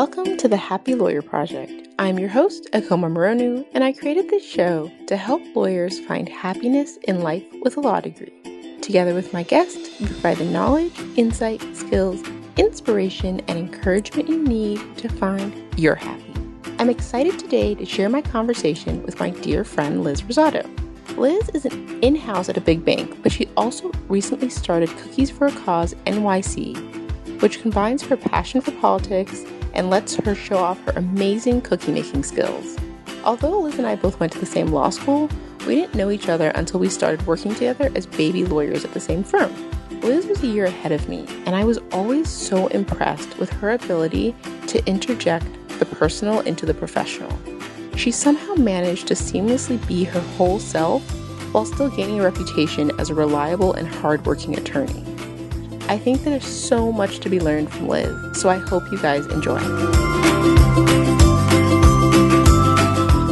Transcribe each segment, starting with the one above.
Welcome to the Happy Lawyer Project. I'm your host, Akoma Moronu, and I created this show to help lawyers find happiness in life with a law degree. Together with my guest, we provide the knowledge, insight, skills, inspiration, and encouragement you need to find your happy. I'm excited today to share my conversation with my dear friend, Liz Rosado. Liz is an in-house at a big bank, but she also recently started Cookies for a Cause NYC, which combines her passion for politics and lets her show off her amazing cookie-making skills. Although Liz and I both went to the same law school, we didn't know each other until we started working together as baby lawyers at the same firm. Liz was a year ahead of me, and I was always so impressed with her ability to interject the personal into the professional. She somehow managed to seamlessly be her whole self while still gaining a reputation as a reliable and hardworking attorney. I think there's so much to be learned from Liz, so I hope you guys enjoy.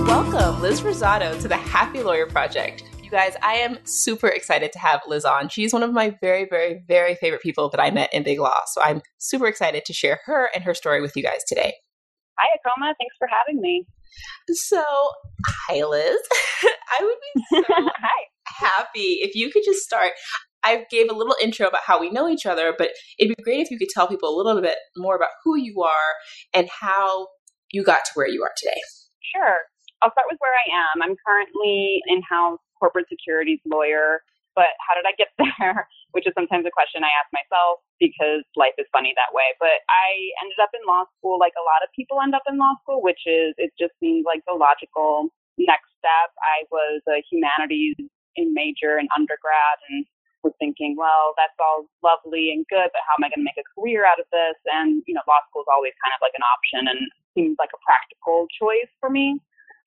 Welcome, Liz Rosado, to the Happy Lawyer Project. You guys, I am super excited to have Liz on. She's one of my very, very, very favorite people that I met in big law, so I'm super excited to share her and her story with you guys today. Hi, Akoma. Thanks for having me. So, hi, Liz. I would be so happy if you could just start. I gave a little intro about how we know each other, but it'd be great if you could tell people a little bit more about who you are and how you got to where you are today. Sure. I'll start with where I am. I'm currently in-house corporate securities lawyer, but how did I get there? Which is sometimes a question I ask myself because life is funny that way. But I ended up in law school like a lot of people end up in law school, which is, it just seems like the logical next step. I was a humanities major in undergrad and was thinking, well, that's all lovely and good, but how am I going to make a career out of this? And, law school is always kind of like an option and seems like a practical choice for me.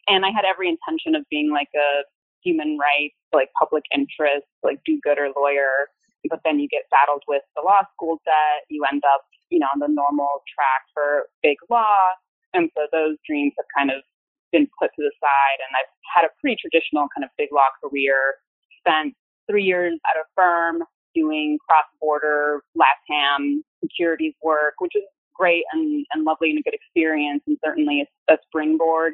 And I had every intention of being like a human rights, like public interest, like do-gooder lawyer. But then you get saddled with the law school debt. You end up, on the normal track for big law. And so those dreams have kind of been put to the side. And I've had a pretty traditional kind of big law career, spent 3 years at a firm doing cross-border LATAM securities work, which is great and lovely and a good experience, and certainly a springboard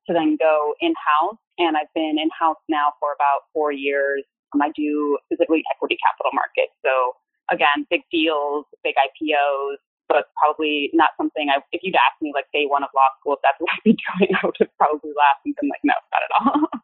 to then go in-house. And I've been in-house now for about 4 years. I do specifically equity capital markets. So again, big deals, big IPOs, but probably not something if you'd asked me like day one of law school, if that's what I'd be doing, I would have probably laughed and been like, no, not at all.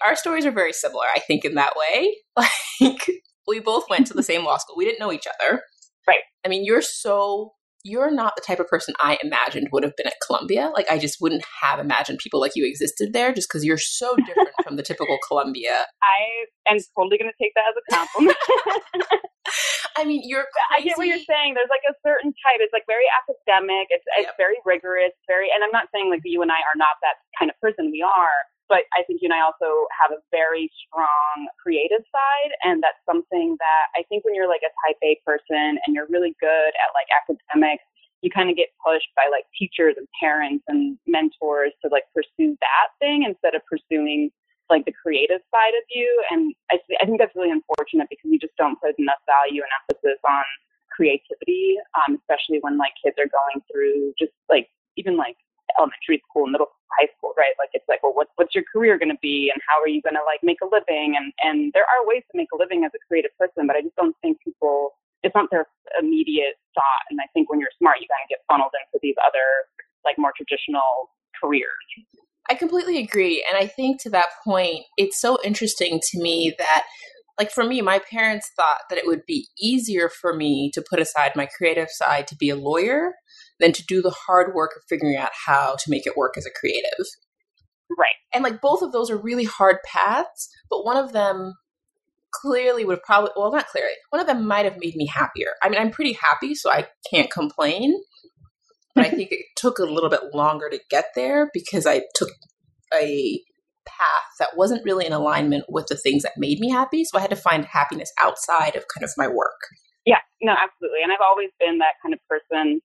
Our stories are very similar, I think, in that way. Like, we both went to the same law school. We didn't know each other. Right. I mean, you're not the type of person I imagined would have been at Columbia. Like, I just wouldn't have imagined people like you existed there just because you're so different from the typical Columbia. I am totally going to take that as a compliment. I mean, you're crazy. I get what you're saying. There's like a certain type. It's like very academic. It's very rigorous. And I'm not saying like you and I are not that kind of person. We are. But I think you and I also have a very strong creative side. And that's something that I think when you're like a type A person and you're really good at like academics, you kind of get pushed by like teachers and parents and mentors to like pursue that thing instead of pursuing like the creative side of you. And I think that's really unfortunate because we just don't put enough value and emphasis on creativity, especially when like kids are going through just like even like elementary school, middle school, high school, right? Like it's like, well, what's your career going to be, and how are you going to like make a living? And there are ways to make a living as a creative person, but I just don't think it's not their immediate thought. And I think when you're smart, you kind of get funneled into these other like more traditional careers. I completely agree, and I think to that point, it's so interesting to me that, like for me, my parents thought that it would be easier for me to put aside my creative side to be a lawyer than to do the hard work of figuring out how to make it work as a creative. Right. And like both of those are really hard paths, but one of them clearly would have not clearly, one of them might have made me happier. I mean, I'm pretty happy, so I can't complain, but I think it took a little bit longer to get there because I took a path that wasn't really in alignment with the things that made me happy. So I had to find happiness outside of kind of my work. Yeah, no, absolutely. And I've always been that kind of person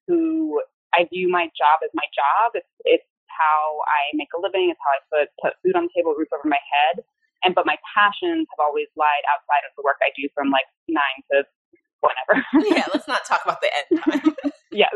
who I view my job as my job. It's how I make a living. It's how I put food on the table, roof over my head. But my passions have always lied outside of the work I do from like 9 to whenever. Yeah, let's not talk about the end time. Yes.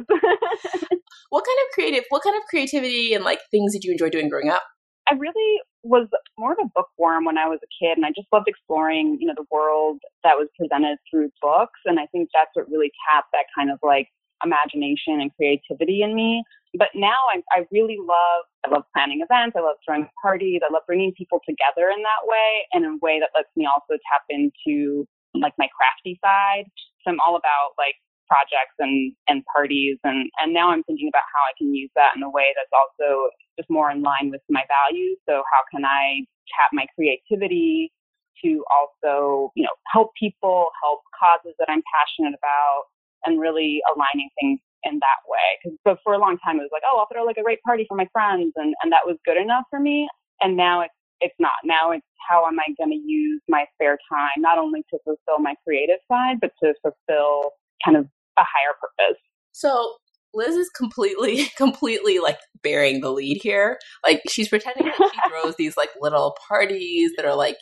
What kind of creativity and like things did you enjoy doing growing up? I really was more of a bookworm when I was a kid, and I just loved exploring, the world that was presented through books. And I think that's what really tapped that kind of like imagination and creativity in me. But now I really I love planning events. I love throwing parties. I love bringing people together in that way, and in a way that lets me also tap into like my crafty side. So I'm all about like projects and parties. And now I'm thinking about how I can use that in a way that's also just more in line with my values. So how can I tap my creativity to also, help people, help causes that I'm passionate about, and really aligning things in that way. But for a long time, it was like, oh, I'll throw like a great party for my friends. And that was good enough for me. And now it's not. Now it's how am I going to use my spare time, not only to fulfill my creative side, but to fulfill kind of a higher purpose. So Liz is completely like bearing the lead here. Like she's pretending that she throws these like little parties that are like,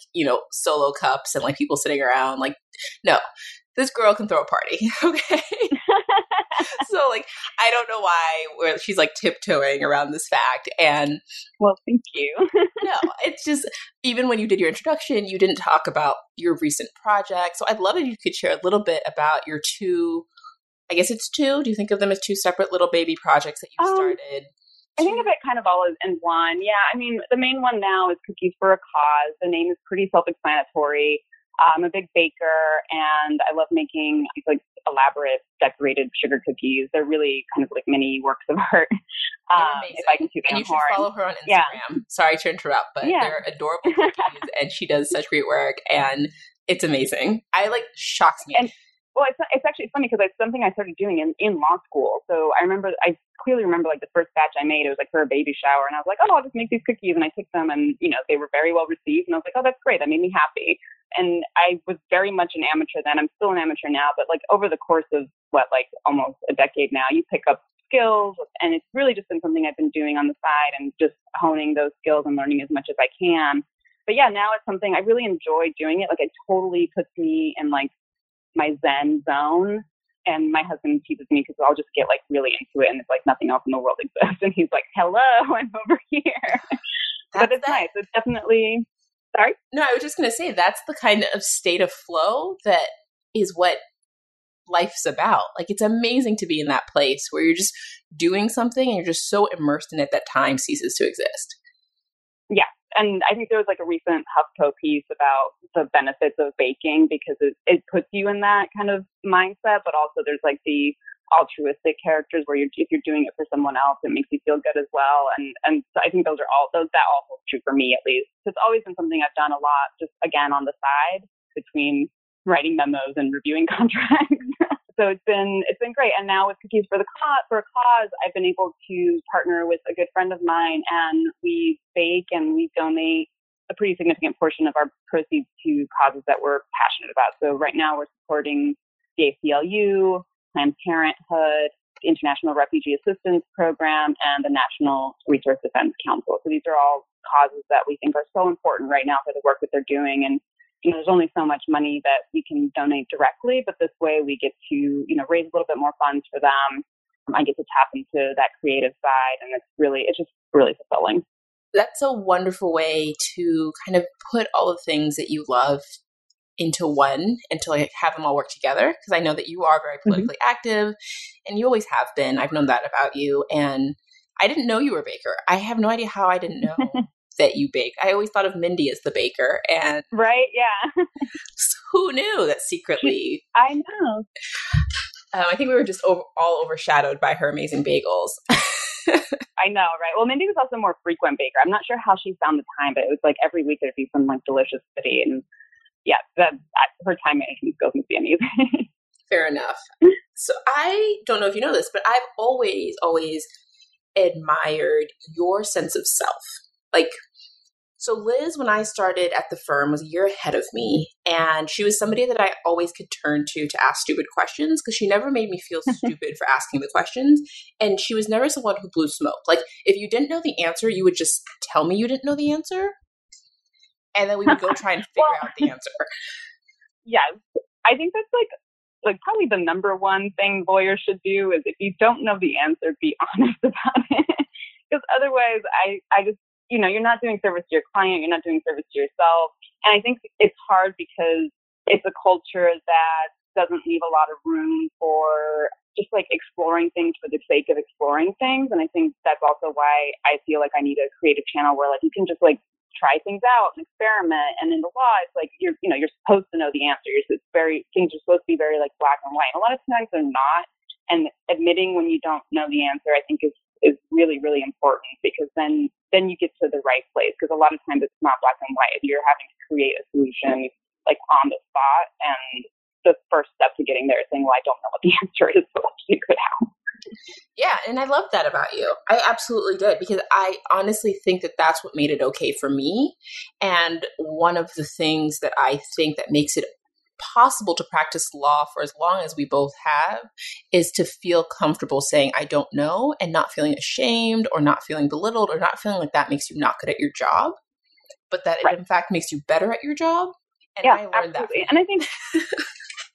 solo cups and like people sitting around. Like, no, this girl can throw a party. Okay. So like, I don't know why she's like tiptoeing around this fact. And well, thank you. No, it's just, even when you did your introduction, you didn't talk about your recent project. So I'd love if you could share a little bit about your two, I guess it's two. Do you think of them as two separate little baby projects that you started? I think of it kind of all as in one. Yeah, I mean, the main one now is Cookies for a Cause. The name is pretty self-explanatory. I'm a big baker, and I love making these like elaborate decorated sugar cookies. They're really kind of like mini works of art. If I can see them, and you should follow her on Instagram. Yeah. Sorry to interrupt, but they're adorable cookies, and she does such great work, and it's amazing. Shocks me. And well, it's actually funny because it's something I started doing in law school. So I clearly remember like the first batch I made, it was like for a baby shower, and I was like, oh, I'll just make these cookies, and I took them, and they were very well received, and I was like, oh, that's great, that made me happy. And I was very much an amateur then. I'm still an amateur now, but like over the course of almost a decade now, you pick up skills, and it's really just been something I've been doing on the side and just honing those skills and learning as much as I can. But yeah, now it's something I really enjoy doing it. Like it totally puts me in like my Zen zone. And my husband teases me because I'll just get like really into it, and it's like nothing else in the world exists. And he's like, hello, I'm over here. But it's nice. It's definitely, sorry? No, I was just going to say that's the kind of state of flow that is what life's about. Like it's amazing to be in that place where you're just doing something and you're just so immersed in it that time ceases to exist. Yeah. And I think there was like a recent HuffPo piece about the benefits of baking because it puts you in that kind of mindset, but also there's like the altruistic characters where if you're doing it for someone else, it makes you feel good as well. And so I think that all holds true for me, at least. So it's always been something I've done a lot, just again on the side between writing memos and reviewing contracts. So it's been great. And now with Cookies for a Cause, I've been able to partner with a good friend of mine, and we bake and we donate a pretty significant portion of our proceeds to causes that we're passionate about. So right now we're supporting the ACLU, Planned Parenthood, the International Refugee Assistance Program, and the National Resource Defense Council. So these are all causes that we think are so important right now for the work that they're doing. And there's only so much money that we can donate directly, but this way we get to, raise a little bit more funds for them. I get to tap into that creative side, and it's just really fulfilling. That's a wonderful way to kind of put all the things that you love into one and to like have them all work together. Because I know that you are very politically active, and you always have been. I've known that about you, and I didn't know you were a baker. I have no idea how I didn't know that you bake. I always thought of Mindy as the baker, and right, yeah. Who knew that secretly? I know. I think we were just all overshadowed by her amazing bagels. I know, right? Well, Mindy was also a more frequent baker. I'm not sure how she found the time, but it was like every week there'd be some like delicious goodie, and yeah, her time management skills must be amazing. Fair enough. So I don't know if you know this, but I've always admired your sense of self. Like, so Liz, when I started at the firm, was a year ahead of me, and she was somebody that I always could turn to ask stupid questions because she never made me feel stupid for asking the questions, and she was never someone who blew smoke. Like, if you didn't know the answer, you would just tell me you didn't know the answer, and then we would go try and figure out the answer. Yes. I think that's like like probably the number one thing lawyers should do is if you don't know the answer, be honest about it. Because otherwise, I just, you're not doing service to your client, you're not doing service to yourself. And I think it's hard because it's a culture that doesn't leave a lot of room for just like exploring things for the sake of exploring things. And I think that's also why I feel like I need to create a channel where like you can just like try things out and experiment. And in the law, it's like you're supposed to know the answer. Things are supposed to be very like black and white. And a lot of times they're not. And admitting when you don't know the answer, I think is really, really important, because then you get to the right place. Because a lot of times it's not black and white. You're having to create a solution like on the spot, and the first step to getting there is saying, well, I don't know what the answer is, so let's figure it out. Yeah, and I love that about you. I absolutely did, because I honestly think that that's what made it okay for me. And one of the things that I think that makes it possible to practice law for as long as we both have is to feel comfortable saying, I don't know, and not feeling ashamed or not feeling belittled or not feeling like that makes you not good at your job, but that it in fact makes you better at your job. And yeah, I learned absolutely. that. And I think,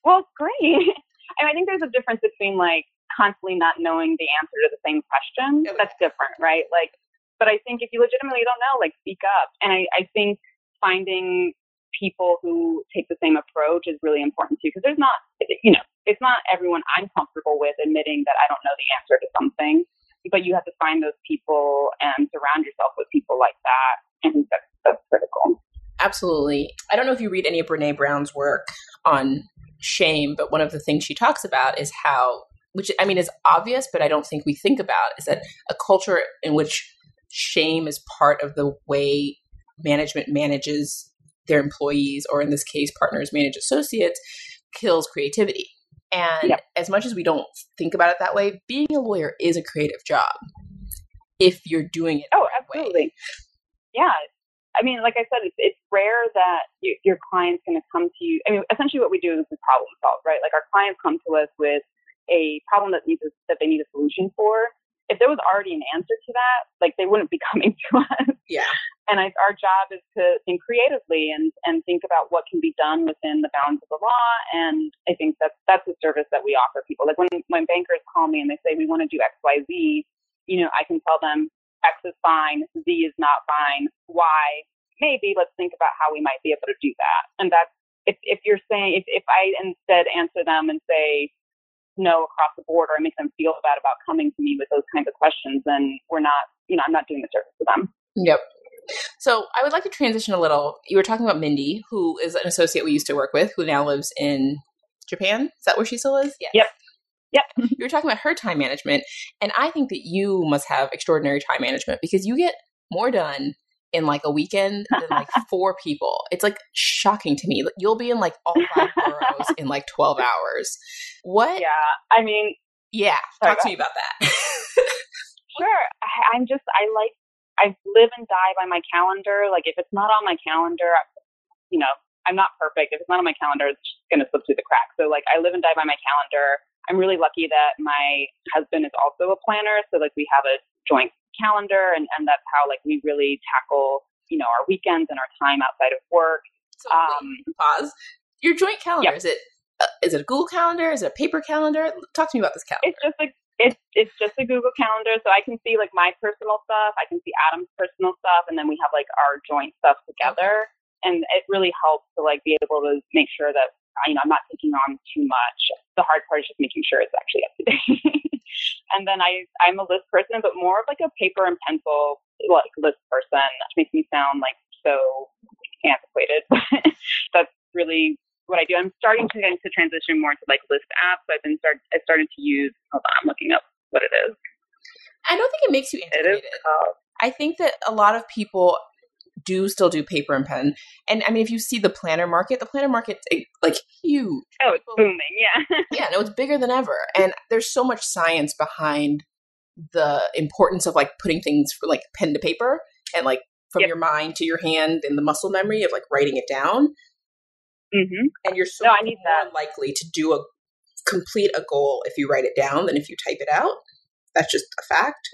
well, great. And I think there's a difference between like constantly not knowing the answer to the same question. That's different, right? Like, but I think if you legitimately don't know, like speak up. And I think finding people who take the same approach is really important too, because there's not, it's not everyone I'm comfortable with admitting that I don't know the answer to something, but you have to find those people and surround yourself with people like that. I think that's critical. Absolutely. I don't know if you read any of Brene Brown's work on shame, but one of the things she talks about is how, which I mean is obvious, but I don't think we think about, is that a culture in which shame is part of the way management manages their employees, or in this case, partners manage associates, kills creativity. And as much as we don't think about it that way, being a lawyer is a creative job if you're doing it the right absolutely. way. Yeah. I mean, like I said, it's rare that your client's going to come to you. I mean, essentially what we do is problem solve, right? Like our clients come to us with a problem that they need a solution for. If there was already an answer to that, like they wouldn't be coming to us. Yeah. And our job is to think creatively and think about what can be done within the bounds of the law. And I think that's the service that we offer people. Like when bankers call me and they say, we want to do X, Y, Z, I can tell them X is fine, Z is not fine, Y, maybe let's think about how we might be able to do that. And that's, if you're saying, if I instead answer them and say no across the board, or I make them feel bad about coming to me with those kinds of questions, then we're not, I'm not doing the service to them. Yep. So I would like to transition a little. You were talking about Mindy, who is an associate we used to work with, who now lives in Japan. Is that where she still is? Yes. Yep. You were talking about her time management, and I think that you must have extraordinary time management, because you get more done in like a weekend than like 4 people. It's like shocking to me. You'll be in like all 5 boroughs in like 12 hours. What? Yeah. I mean, yeah. Talk to me about that. Sure. I live and die by my calendar. Like if it's not on my calendar, I'm not perfect. If it's not on my calendar, it's just going to slip through the cracks. So like I live and die by my calendar. I'm really lucky that my husband is also a planner. So like we have a joint calendar, and that's how like we really tackle, our weekends and our time outside of work. So pause. Your joint calendar, is it a Google calendar? Is it a paper calendar? Talk to me about this calendar. It's just a Google calendar. So I can see like my personal stuff. I can see Adam's personal stuff. And then we have like our joint stuff together. And it really helps to like be able to make sure that, I'm not taking on too much. The hard part is just making sure it's actually up to date. And then I'm a list person, but more of like a paper and pencil like list person, which makes me sound like so antiquated. That's really what I do. I'm starting to get into transition more to like list apps. I started to use, hold on, I'm looking up what it is. I don't think it makes you antiquated. It is tough. I think that a lot of people do still do paper and pen. And I mean, if you see the planner market's like huge. Oh, it's booming. Yeah. Yeah. No, it's bigger than ever. And there's so much science behind the importance of like putting things from like pen to paper and like from your mind to your hand, and the muscle memory of like writing it down. Mm-hmm. And you're so more likely to complete a goal if you write it down than if you type it out. That's just a fact.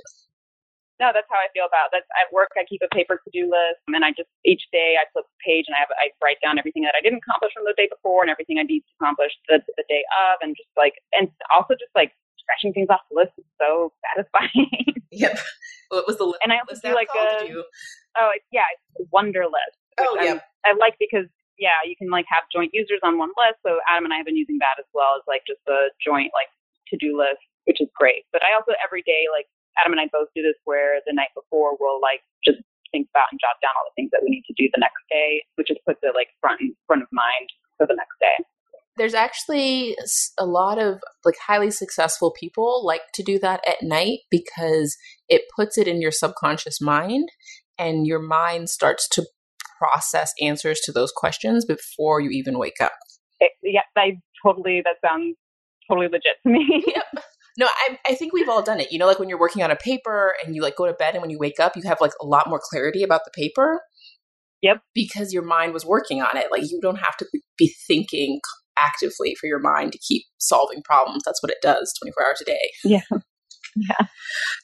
No, that's how I feel about it. That's at work. I keep a paper to-do list, and I just each day I flip the page and I write down everything that I didn't accomplish from the day before and everything I need to accomplish the day of, and just like, and also just like scratching things off the list is so satisfying. Yep. What was the list? And I also do like it's a Wonder list. Oh, yeah. I like because you can like have joint users on one list. So Adam and I have been using that as well as like just a joint like to-do list, which is great. But I also every day like Adam and I both do this where the night before we'll like just think about and jot down all the things that we need to do the next day, which just puts it like front of mind for the next day. There's actually a lot of like highly successful people like to do that at night because it puts it in your subconscious mind and your mind starts to process answers to those questions before you even wake up. That sounds totally legit to me. Yep. No, I think we've all done it. You know, like when you're working on a paper and you like go to bed and when you wake up, you have like a lot more clarity about the paper. Yep. Because your mind was working on it. Like you don't have to be thinking actively for your mind to keep solving problems. That's what it does 24 hours a day. Yeah. Yeah.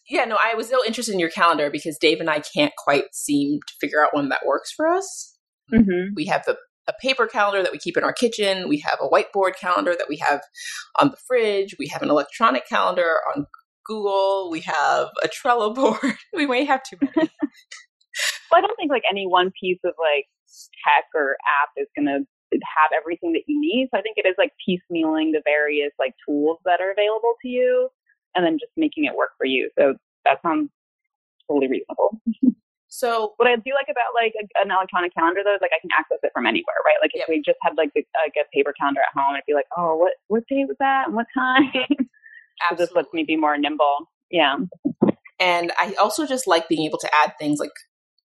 Yeah, no, I was so interested in your calendar because Dave and I can't quite seem to figure out one that works for us. Mm-hmm. We have a paper calendar that we keep in our kitchen. We have a whiteboard calendar that we have on the fridge. We have an electronic calendar on Google. We have a Trello board. We may have too many. Well, I don't think like any one piece of like tech or app is going to have everything that you need. So I think it is like piecemealing the various like tools that are available to you and then just making it work for you. So that sounds totally reasonable. So what I do like about like an electronic calendar though is like I can access it from anywhere, right? Like if we just had like a paper calendar at home, I'd be like, oh, what day was that and what time? So this lets me be more nimble. Yeah. And I also just like being able to add things like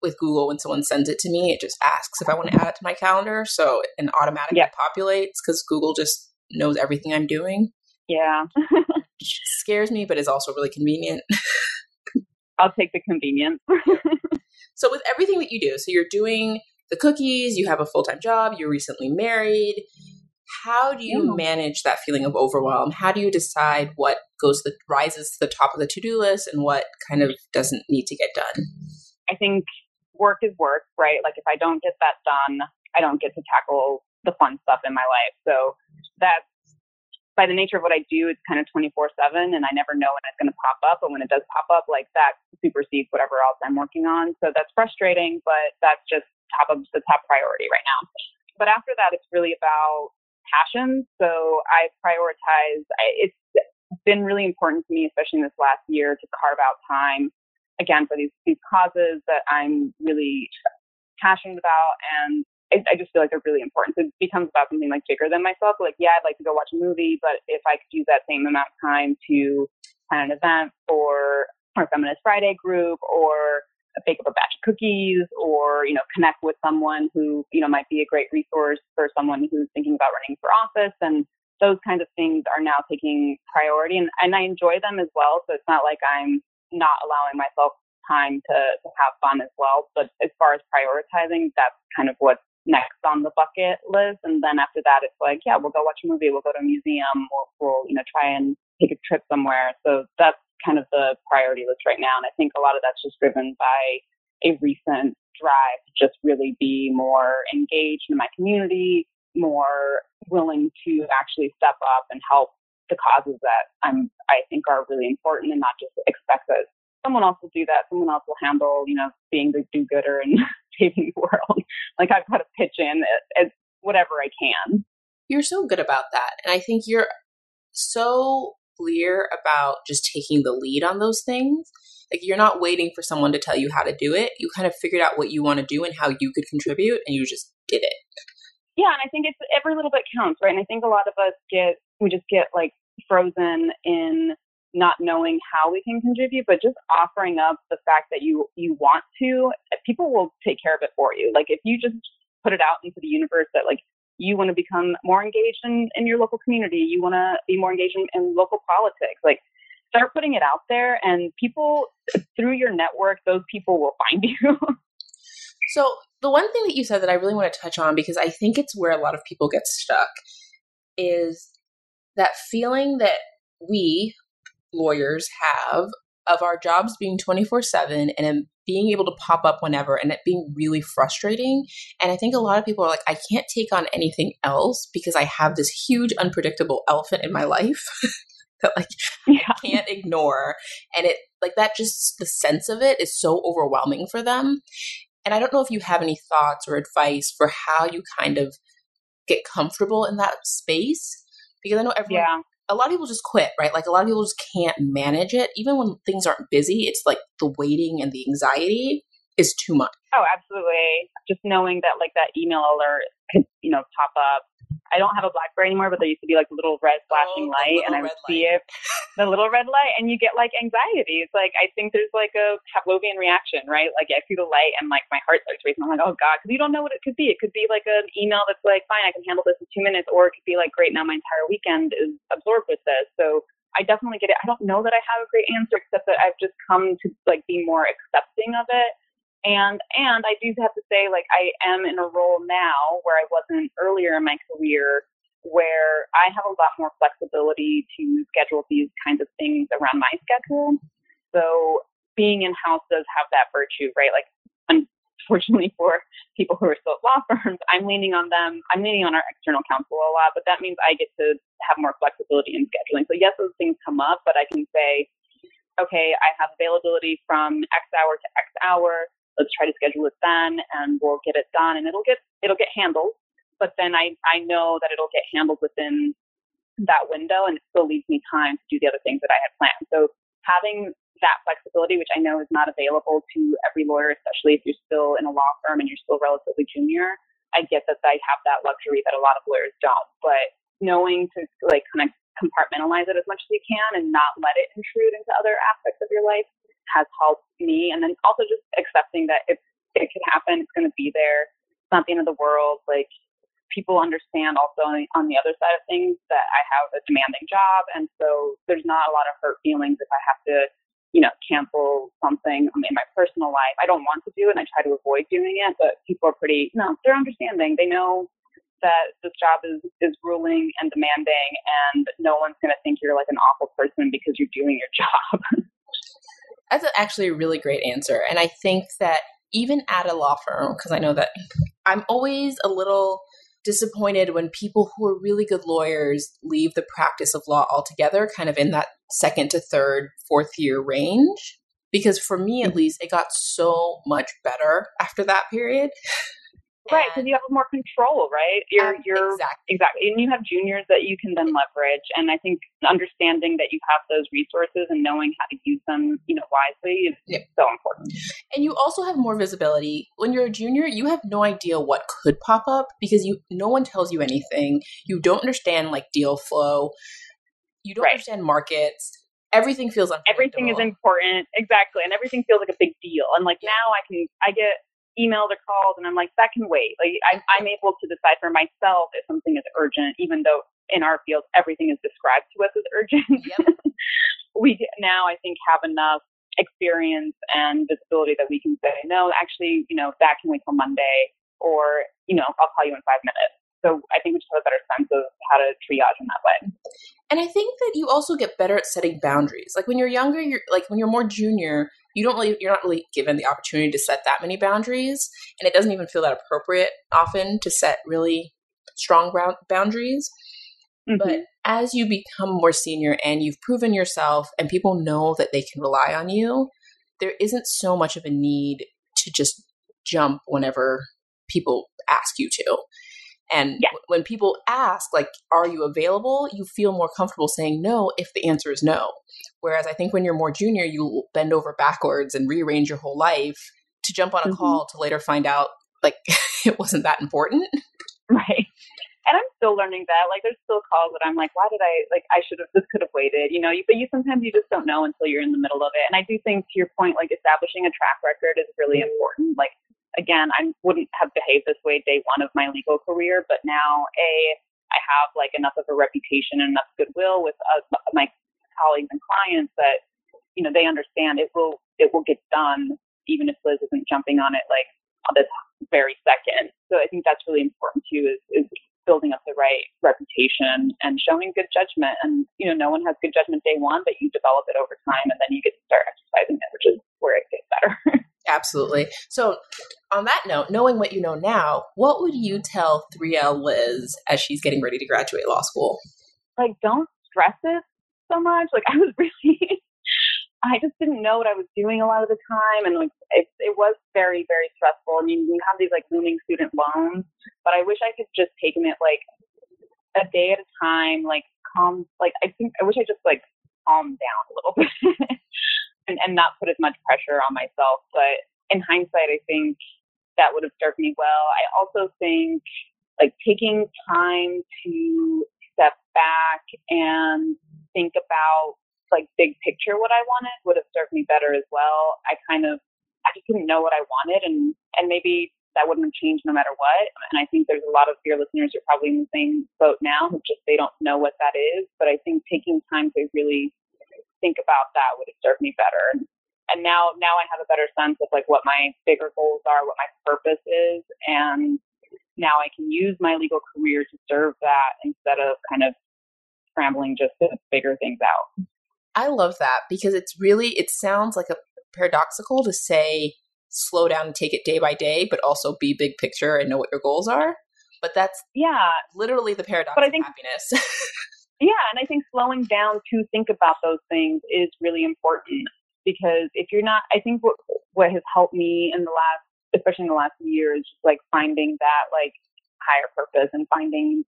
with Google when someone sends it to me, it just asks if I want to add it to my calendar. So it automatically populates because Google just knows everything I'm doing. Yeah. Which scares me, but is also really convenient. I'll take the convenience. So with everything that you do, so you're doing the cookies, you have a full-time job, you're recently married. How do you manage that feeling of overwhelm? How do you decide what rises to the top of the to-do list and what kind of doesn't need to get done? I think work is work, right? Like if I don't get that done, I don't get to tackle the fun stuff in my life. So that's by the nature of what I do, it's kind of 24/7 and I never know when it's going to pop up. But when it does pop up, like that supersedes whatever else I'm working on. So that's frustrating, but that's just the top priority right now. But after that, it's really about passion. So I prioritize, it's been really important to me, especially in this last year, to carve out time again for these causes that I'm really passionate about. And I just feel like they're really important. So it becomes about something like bigger than myself. Like, yeah, I'd like to go watch a movie, but if I could use that same amount of time to plan an event for our Feminist Friday group or bake up a batch of cookies or, connect with someone who, might be a great resource for someone who's thinking about running for office. And those kinds of things are now taking priority and I enjoy them as well. So it's not like I'm not allowing myself time to have fun as well. But as far as prioritizing, that's kind of what's next on the bucket list. And then after that, it's like, yeah, we'll go watch a movie, we'll go to a museum, we'll try and take a trip somewhere. So that's kind of the priority list right now. And I think a lot of that's just driven by a recent drive to just really be more engaged in my community, more willing to actually step up and help the causes that I think are really important and not just expect that someone else will do that. Someone else will handle, being the do-gooder and saving the world. Like I've got to pitch in as whatever I can. You're so good about that. And I think you're so clear about just taking the lead on those things. Like you're not waiting for someone to tell you how to do it. You kind of figured out what you want to do and how you could contribute and you just did it. Yeah. And I think it's every little bit counts, right? And I think a lot of us we just get like frozen in not knowing how we can contribute, but just offering up the fact that you want to, people will take care of it for you. Like if you just put it out into the universe that like you want to become more engaged in your local community, you want to be more engaged in local politics, like start putting it out there and people through your network, those people will find you. So the one thing that you said that I really want to touch on, because I think it's where a lot of people get stuck, is that feeling that we lawyers have of our jobs being 24/7 and being able to pop up whenever and it being really frustrating. And I think a lot of people are like, I can't take on anything else because I have this huge unpredictable elephant in my life that like I can't ignore. And it like that, just the sense of it is so overwhelming for them. And I don't know if you have any thoughts or advice for how you kind of get comfortable in that space, because I know a lot of people just quit, right? Like a lot of people just can't manage it. Even when things aren't busy, it's like the waiting and the anxiety is too much. Oh, absolutely. Just knowing that like that email alert could, pop up. I don't have a BlackBerry anymore, but there used to be like a little red flashing light, and I would see it, the little red light, and you get like anxiety. It's like, I think there's like a Pavlovian reaction, right? Like I see the light and like my heart starts racing. I'm like, oh God, because you don't know what it could be. It could be like an email that's like, fine, I can handle this in 2 minutes, or it could be like, great, now my entire weekend is absorbed with this. So I definitely get it. I don't know that I have a great answer, except that I've just come to like be more accepting of it. And I do have to say, like, I am in a role now where I wasn't earlier in my career, where I have a lot more flexibility to schedule these kinds of things around my schedule. So being in-house does have that virtue, right? Like, unfortunately for people who are still at law firms, I'm leaning on them. I'm leaning on our external counsel a lot, but that means I get to have more flexibility in scheduling. So yes, those things come up, but I can say, okay, I have availability from X hour to X hour. Let's try to schedule it then, and we'll get it done, and it'll get handled. But then I know that it'll get handled within that window, and it still leaves me time to do the other things that I had planned. So having that flexibility, which I know is not available to every lawyer, especially if you're still in a law firm and you're still relatively junior, I get that I have that luxury that a lot of lawyers don't. But knowing to like kind of compartmentalize it as much as you can and not let it intrude into other aspects of your life has helped me. And then also just accepting that if it can happen, it's going to be there. It's not the end of the world. Like, people understand also on the other side of things that I have a demanding job. And so there's not a lot of hurt feelings if I have to, cancel something in my personal life. I don't want to do it, and I try to avoid doing it, but people are pretty, they're understanding. They know that this job is grueling and demanding, and no one's going to think you're like an awful person because you're doing your job. That's actually a really great answer. And I think that even at a law firm, because I know that I'm always a little disappointed when people who are really good lawyers leave the practice of law altogether, kind of in that second to third, fourth year range. Because for me, at least, it got so much better after that period. Right, because you have more control, right? You're exactly, and you have juniors that you can then leverage. And I think understanding that you have those resources and knowing how to use them, wisely is so important. And you also have more visibility. When you're a junior, you have no idea what could pop up because no one tells you anything. You don't understand like deal flow. You don't understand markets. Everything feels unpredictable. Everything is important, exactly, and everything feels like a big deal. And like now, I get emailed or called, and I'm like, that can wait. Like I'm able to decide for myself if something is urgent, even though in our field everything is described to us as urgent. Yep. We now, I think, have enough experience and visibility that we can say, no, actually, that can wait till Monday, or I'll call you in 5 minutes. So I think we just have a better sense of how to triage in that way. And I think that you also get better at setting boundaries. Like when you're younger, when you're more junior, you're not really given the opportunity to set that many boundaries. And it doesn't even feel that appropriate often to set really strong boundaries. Mm-hmm. But as you become more senior and you've proven yourself and people know that they can rely on you, there isn't so much of a need to just jump whenever people ask you to. And when people ask, like, are you available? You feel more comfortable saying no if the answer is no. Whereas I think when you're more junior, you bend over backwards and rearrange your whole life to jump on a call to later find out, like, it wasn't that important. Right. And I'm still learning that. Like, there's still calls that I'm like, why did this could have waited, but sometimes you just don't know until you're in the middle of it. And I do think, to your point, like, establishing a track record is really important. Like, again, I wouldn't have behaved this way day one of my legal career, but now, I have like enough of a reputation and enough goodwill with my colleagues and clients that, they understand it will get done, even if Liz isn't jumping on it like on this very second. So I think that's really important too, is building up the right reputation and showing good judgment. And, you know, no one has good judgment day one, but you develop it over time and then you get to start exercising it, which is where it gets better. Absolutely. So on that note, knowing what you know now, what would you tell 3L Liz as she's getting ready to graduate law school? Like, don't stress it so much. Like, I was really, I just didn't know what I was doing a lot of the time. And like, it was very, very stressful. I mean, we have these like looming student loans, but I wish I could just taken it like a day at a time, like calm, like I wish I just like calmed down a little bit and not put as much pressure on myself. But in hindsight, I think that would have served me well. I also think like taking time to step back and think about like big picture what I wanted would have served me better as well. I just didn't know what I wanted, and maybe that wouldn't have changed no matter what. And I think there's a lot of your listeners who are probably in the same boat now who just they don't know what that is. But I think taking time to really think about that would have served me better. And now I have a better sense of like what my bigger goals are, what my purpose is, and now I can use my legal career to serve that instead of kind of scrambling just to figure things out. I love that because it sounds like a paradoxical to say slow down and take it day by day, but also be big picture and know what your goals are. But that's literally the paradox of happiness. Yeah, and I think slowing down to think about those things is really important because if you're not, I think what has helped me especially in the last year is just like finding that like higher purpose and finding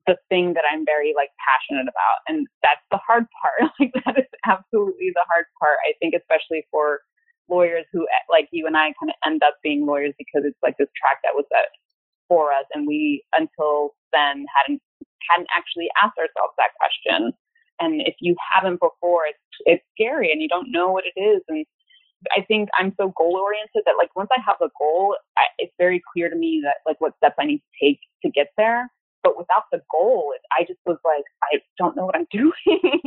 the thing that I'm very like passionate about. And that's the hard part. Like that is absolutely the hard part. I think especially for lawyers who like you and I kind of end up being lawyers because it's like this track that was set for us. And we, until then hadn't actually asked ourselves that question. And if you haven't before, it's scary and you don't know what it is. And I think I'm so goal oriented that like once I have a goal, it's very clear to me that like what steps I need to take to get there. But without the goal, I just was like, I don't know what I'm doing.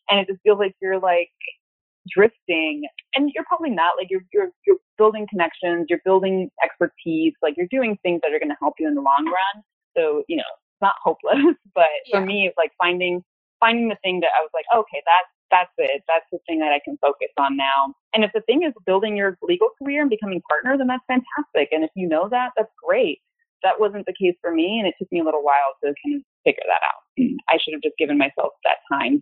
And it just feels like you're like drifting and you're probably not. Like you're building connections, you're building expertise, like you're doing things that are going to help you in the long run. So, you know, it's not hopeless, but for me, it's like finding the thing that I was like, okay, that's it. That's the thing that I can focus on now. And if the thing is building your legal career and becoming partner, then that's fantastic. And if you know that, that's great. That wasn't the case for me, and it took me a little while to kind of figure that out. I should have just given myself that time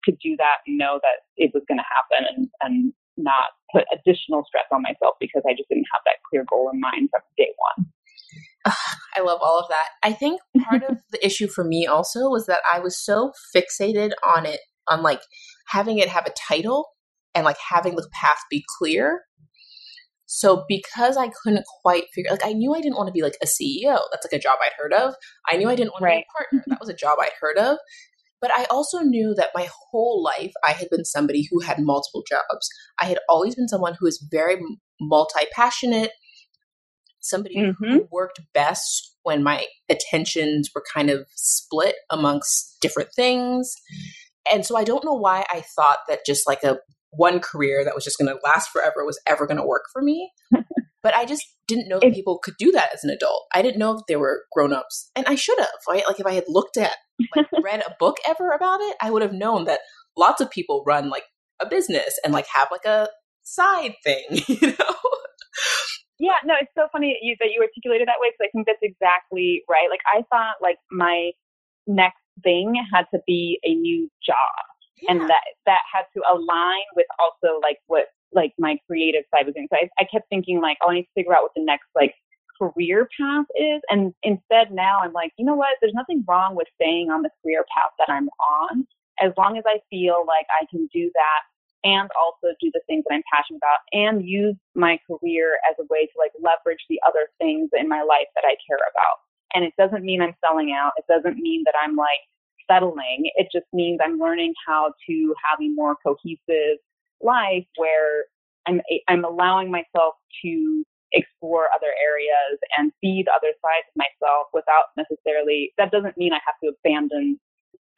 to do that and know that it was going to happen and not put additional stress on myself because I just didn't have that clear goal in mind from day one. I love all of that. I think part of the issue for me also was that I was so fixated on like having it have a title and like having the path be clear. So because I couldn't quite figure, like I knew I didn't want to be like a CEO. That's like a job I'd heard of. I knew I didn't want to be a partner. That was a job I'd heard of. But I also knew that my whole life I had been somebody who had multiple jobs. I had always been someone who is very multi-passionate, somebody who worked best when my attentions were kind of split amongst different things. And so I don't know why I thought that just like a one career that was just going to last forever was ever going to work for me. But I just didn't know that people could do that as an adult. I didn't know if they were grown-ups. And I should have, right? Like if I had looked at, like read a book ever about it, I would have known that lots of people run like a business and like have like a side thing, you know? Yeah, no, it's so funny that you articulated that way because I think that's exactly right. Like I thought like my next thing had to be a new job. Yeah. And that had to align with also like what like my creative side was doing. So I kept thinking like, oh, I need to figure out what the next like career path is. And instead now I'm like, you know what? There's nothing wrong with staying on the career path that I'm on as long as I feel like I can do that and also do the things that I'm passionate about and use my career as a way to like leverage the other things in my life that I care about. And it doesn't mean I'm selling out. It doesn't mean that I'm like settling. It just means I'm learning how to have a more cohesive life where I'm allowing myself to explore other areas and see the other sides of myself without necessarily, that doesn't mean I have to abandon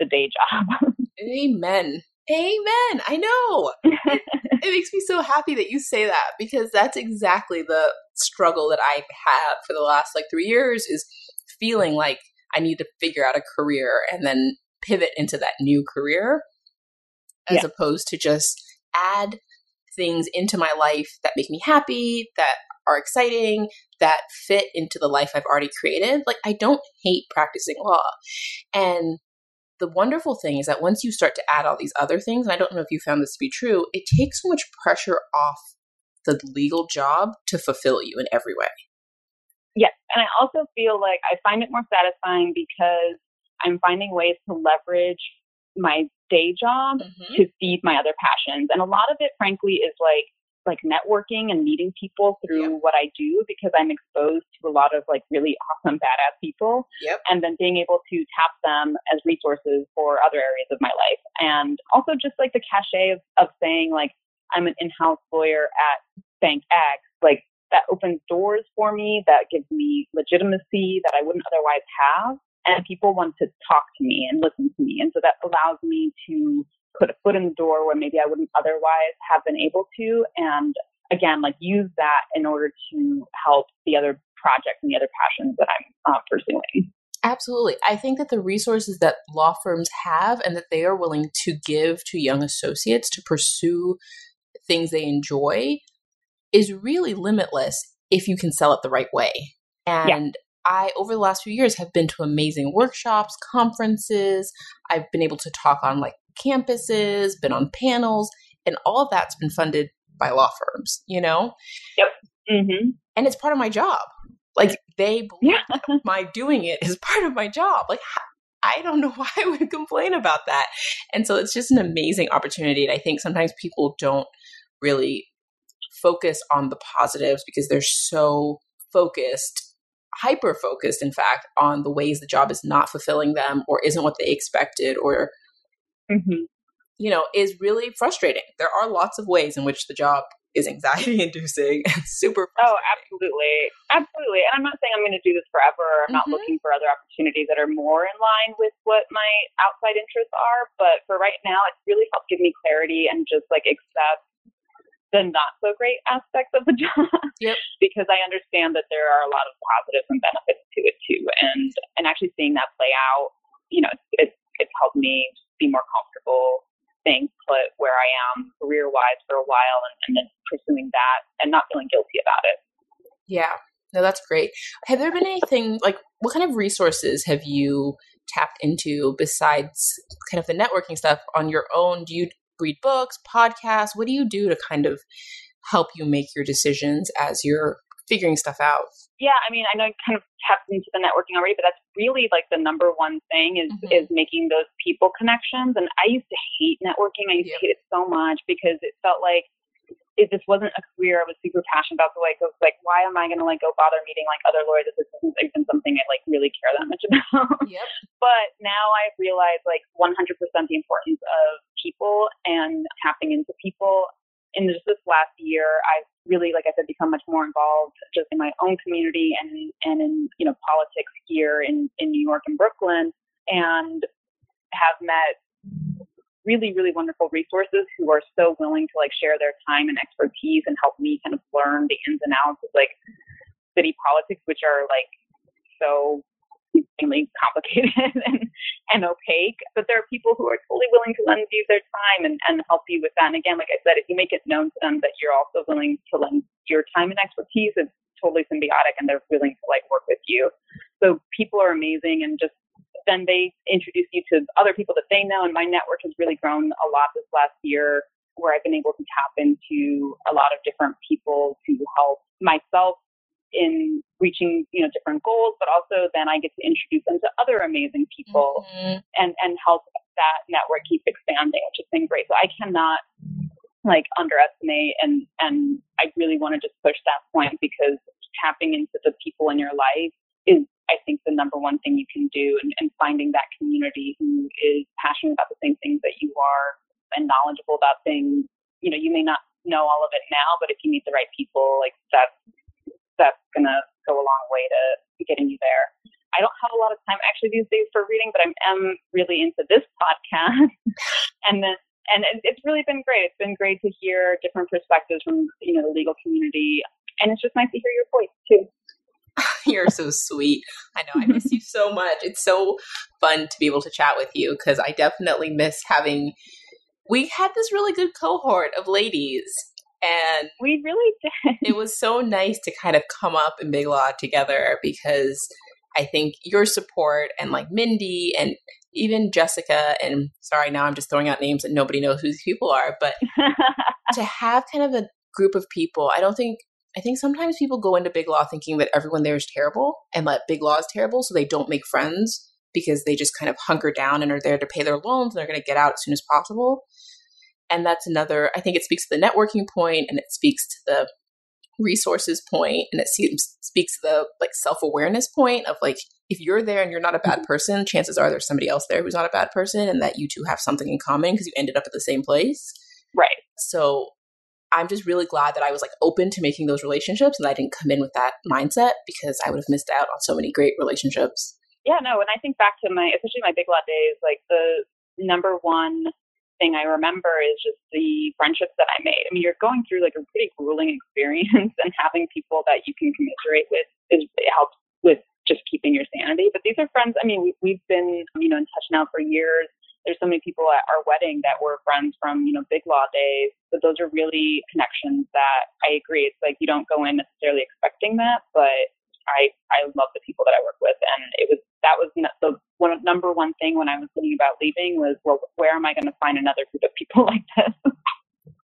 the day job. Amen. Amen. I know. It makes me so happy that you say that, because that's exactly the struggle that I've had for the last 3 years, is feeling like I need to figure out a career and then pivot into that new career, as opposed to just add things into my life that make me happy, that are exciting, that fit into the life I've already created. Like, I don't hate practicing law. And the wonderful thing is that once you start to add all these other things, and I don't know if you found this to be true, it takes so much pressure off the legal job to fulfill you in every way. Yes. And I also feel like I find it more satisfying because I'm finding ways to leverage my day job to feed my other passions. And a lot of it, frankly, is like networking and meeting people through what I do, because I'm exposed to a lot of really awesome, badass people. And then being able to tap them as resources for other areas of my life. And also just the cachet of saying I'm an in-house lawyer at Bank X, that opens doors for me, that gives me legitimacy that I wouldn't otherwise have. And people want to talk to me and listen to me. And so that allows me to put a foot in the door where maybe I wouldn't otherwise have been able to. And again, use that in order to help the other projects and the other passions that I'm pursuing. Absolutely. I think that the resources that law firms have and that they are willing to give to young associates to pursue things they enjoy is really limitless if you can sell it the right way. And I, over the last few years, have been to amazing workshops, conferences. I've been able to talk on campuses, been on panels, and all of that's been funded by law firms, And it's part of my job. They believe that my doing it is part of my job. I don't know why I would complain about that. And so it's just an amazing opportunity. And I think sometimes people don't really focus on the positives because they're so focused, hyper focused, in fact, on the ways the job is not fulfilling them or isn't what they expected or, is really frustrating. There are lots of ways in which the job is anxiety inducing and super frustrating. Oh, absolutely. Absolutely. And I'm not saying I'm going to do this forever. I'm not looking for other opportunities that are more in line with what my outside interests are. But for right now, it's really helped give me clarity and just accept the not so great aspects of the job. Because I understand that there are a lot of positives and benefits to it too. And actually seeing that play out, it's helped me be more comfortable staying put where I am career-wise for a while and then pursuing that and not feeling guilty about it. Yeah. No, that's great. Have there been anything, what kind of resources have you tapped into besides kind of the networking stuff on your own? Do you read books, podcasts? What do you do to kind of help you make your decisions as you're figuring stuff out? Yeah, I mean, I know I kind of tapped into the networking already, but that's really the number one thing is making those people connections. And I used to hate networking. I used to hate it so much because it felt like it just wasn't a career I was super passionate about. So I was why am I going to go bother meeting other lawyers if this isn't even something I really care that much about? But now I've realized 100% the importance of people and tapping into people. In just this last year, I've really, like I said, become much more involved just in my own community and in politics here in New York and Brooklyn, and have met really, really wonderful resources who are so willing to share their time and expertise and help me kind of learn the ins and outs of city politics, which are so extremely complicated and opaque. But there are people who are totally willing to lend you their time and help you with that. And again, like I said, if you make it known to them that you're also willing to lend your time and expertise, it's totally symbiotic and they're willing to work with you. So people are amazing, and just then they introduce you to other people that they know. And my network has really grown a lot this last year, where I've been able to tap into a lot of different people to help myself in reaching, different goals, but also then I get to introduce them to other amazing people and help that network keep expanding, which has been great. So I cannot underestimate and I really want to just push that point, because tapping into the people in your life is, I think, the number one thing you can do, and finding that community who is passionate about the same things that you are and knowledgeable about things. You may not know all of it now, but if you meet the right people, that's going to go a long way to getting you there. I don't have a lot of time actually these days for reading, but I am really into this podcast. And then And it's really been great. It's been great to hear different perspectives from, the legal community. And it's just nice to hear your voice too. You're so sweet. I know. I miss you so much. It's so fun to be able to chat with you because I definitely miss having, we had this really good cohort of ladies and we really did. It was so nice to kind of come up in Big Law together because I think your support and like Mindy and even Jessica, and sorry, now I'm just throwing out names and nobody knows who these people are, but to have kind of a group of people, I think sometimes people go into Big Law thinking that everyone there is terrible and that Big Law is terrible, so they don't make friends because they just kind of hunker down and are there to pay their loans and they're going to get out as soon as possible. And that's another, I think it speaks to the networking point and it speaks to the resources point and it speaks to the like self-awareness point of like, if you're there and you're not a bad person, chances are there's somebody else there who's not a bad person and that you two have something in common because you ended up at the same place. Right. So I'm just really glad that I was like open to making those relationships and I didn't come in with that mindset because I would have missed out on so many great relationships. Yeah, no, and I think back to especially my Big Law days, like the number one thing I remember is just the friendships that I made. I mean, you're going through like a pretty grueling experience and having people that you can commiserate with it helps with just keeping your sanity. But these are friends, I mean, we've been, in touch now for years. There's so many people at our wedding that were friends from, Big Law days. But those are really connections that I agree. It's like you don't go in necessarily expecting that, but I love the people that I work with. And that was the number one thing when I was thinking about leaving was, well, where am I going to find another group of people like this?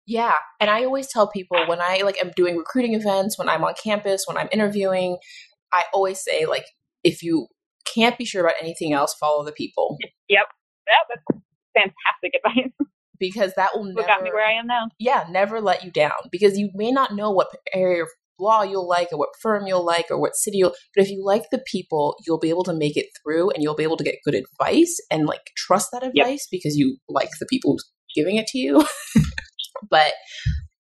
Yeah. And I always tell people when I am doing recruiting events, when I'm on campus, when I'm interviewing, I always say like, if you can't be sure about anything else, follow the people. Yep. Yeah, that's fantastic advice. Because that will never got me where I am now. Yeah, never let you down. Because you may not know what area of law you'll like or what firm you'll like or what city but if you like the people, you'll be able to make it through and you'll be able to get good advice and like trust that advice because you like the people who's giving it to you. But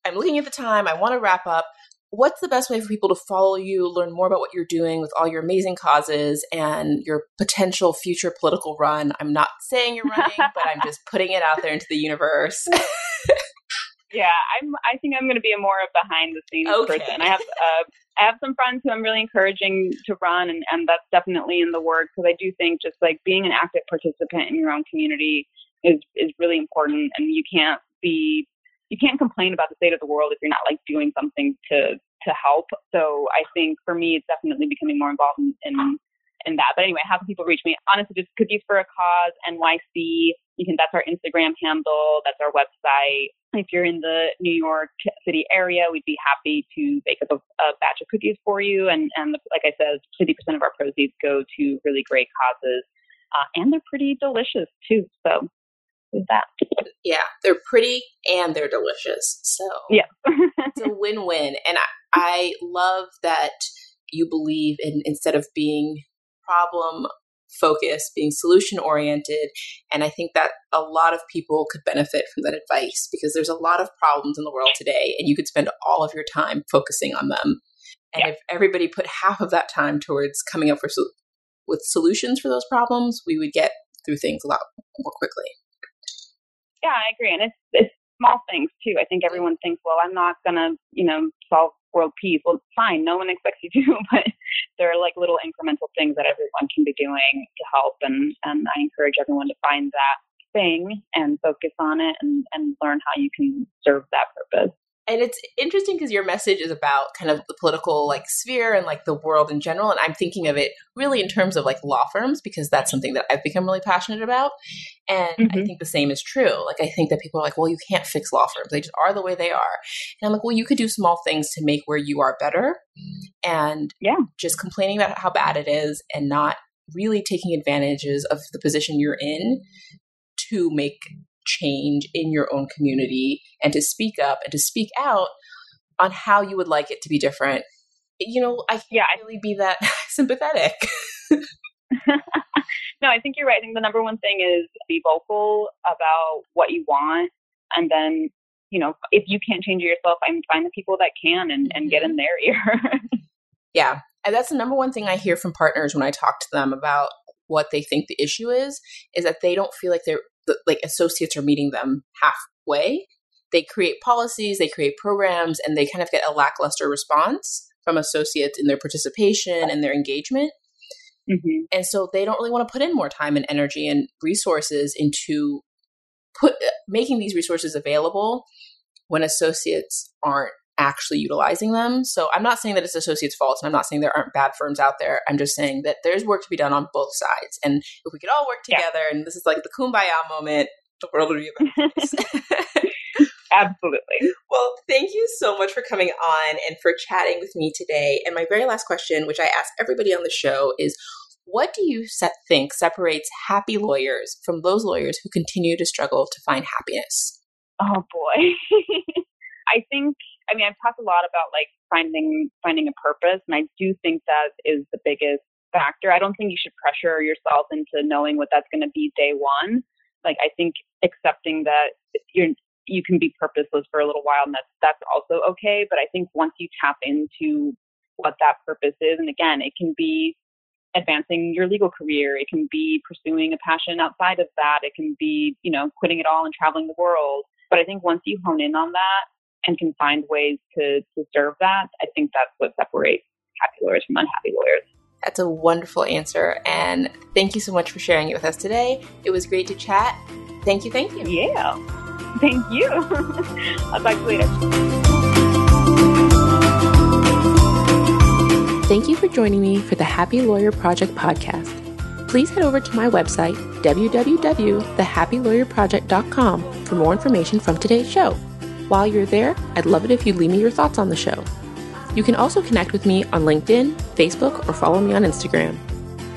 I'm looking at the time. I want to wrap up. What's the best way for people to follow you, learn more about what you're doing with all your amazing causes and your potential future political run? I'm not saying you're running, but I'm just putting it out there into the universe. Yeah, I think I'm going to be a more behind the scenes person. I have some friends who I'm really encouraging to run, and that's definitely in the works because I do think just like being an active participant in your own community is really important, and you can't complain about the state of the world if you're not like doing something to help. So I think for me, it's definitely becoming more involved in that. But anyway, how can people reach me? Honestly, just Cookies for a Cause NYC. That's our Instagram handle. That's our website. If you're in the New York City area, we'd be happy to bake up a batch of cookies for you. And like I said, 50% of our proceeds go to really great causes. And they're pretty delicious too. So with that. Yeah, they're pretty and they're delicious. So yeah, it's a win-win. And I love that you believe in, instead of being problem focused, being solution oriented. And I think that a lot of people could benefit from that advice because there's a lot of problems in the world today and you could spend all of your time focusing on them. And if everybody put half of that time towards coming up with solutions for those problems, we would get through things a lot more quickly. Yeah, I agree. And it's small things too. I think everyone thinks, well, I'm not going to, solve world peace. Well, it's fine. No one expects you to, but there are like little incremental things that everyone can be doing to help. And I encourage everyone to find that thing and focus on it and learn how you can serve that purpose. And it's interesting because your message is about kind of the political like sphere and like the world in general. And I'm thinking of it really in terms of like law firms because that's something that I've become really passionate about. And I think the same is true. Like I think that people are like, well, you can't fix law firms. They just are the way they are. And I'm like, well, you could do small things to make where you are better. And just complaining about how bad it is and not really taking advantages of the position you're in to make change in your own community and to speak up and to speak out on how you would like it to be different. I can't really be that sympathetic. No, I think you're right. I think the number one thing is be vocal about what you want. And then, if you can't change it yourself, find the people that can and get in their ear. Yeah. And that's the number one thing I hear from partners when I talk to them about what they think the issue is that they don't feel like they're associates are meeting them halfway. They create policies, they create programs, and they kind of get a lackluster response from associates in their participation and their engagement. Mm-hmm. And so they don't really want to put in more time and energy and resources into making these resources available when associates aren't actually utilizing them. So I'm not saying that it's associates' fault, and I'm not saying there aren't bad firms out there. I'm just saying that there's work to be done on both sides. And if we could all work together, and this is like the kumbaya moment, the world would be a better place. Absolutely. Well, thank you so much for coming on and for chatting with me today. And my very last question, which I ask everybody on the show, is what do you think separates happy lawyers from those lawyers who continue to struggle to find happiness? Oh boy. I've talked a lot about like finding a purpose, and I do think that is the biggest factor. I don't think you should pressure yourself into knowing what that's going to be day one. Like, I think accepting that you can be purposeless for a little while, and that's also okay. But I think once you tap into what that purpose is, and again, it can be advancing your legal career, it can be pursuing a passion outside of that, it can be, quitting it all and traveling the world. But I think once you hone in on that and can find ways to serve that, I think that's what separates happy lawyers from unhappy lawyers. That's a wonderful answer. And thank you so much for sharing it with us today. It was great to chat. Thank you. Yeah. Thank you. I'll talk to you later. Thank you for joining me for the Happy Lawyer Project podcast. Please head over to my website, www.thehappylawyerproject.com, for more information from today's show. While you're there, I'd love it if you'd leave me your thoughts on the show. You can also connect with me on LinkedIn, Facebook, or follow me on Instagram.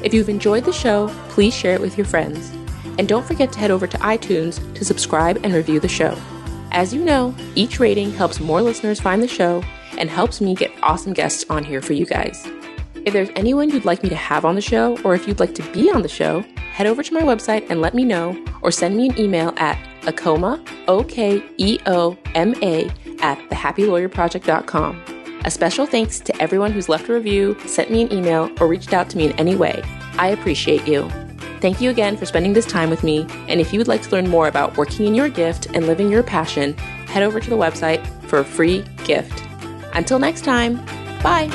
If you've enjoyed the show, please share it with your friends. And don't forget to head over to iTunes to subscribe and review the show. As you know, each rating helps more listeners find the show and helps me get awesome guests on here for you guys. If there's anyone you'd like me to have on the show, or if you'd like to be on the show, head over to my website and let me know, or send me an email at Okema, OKEOMA, @thehappylawyerproject.com. A special thanks to everyone who's left a review, sent me an email, or reached out to me in any way. I appreciate you. Thank you again for spending this time with me, and if you would like to learn more about working in your gift and living your passion, head over to the website for a free gift. Until next time, bye!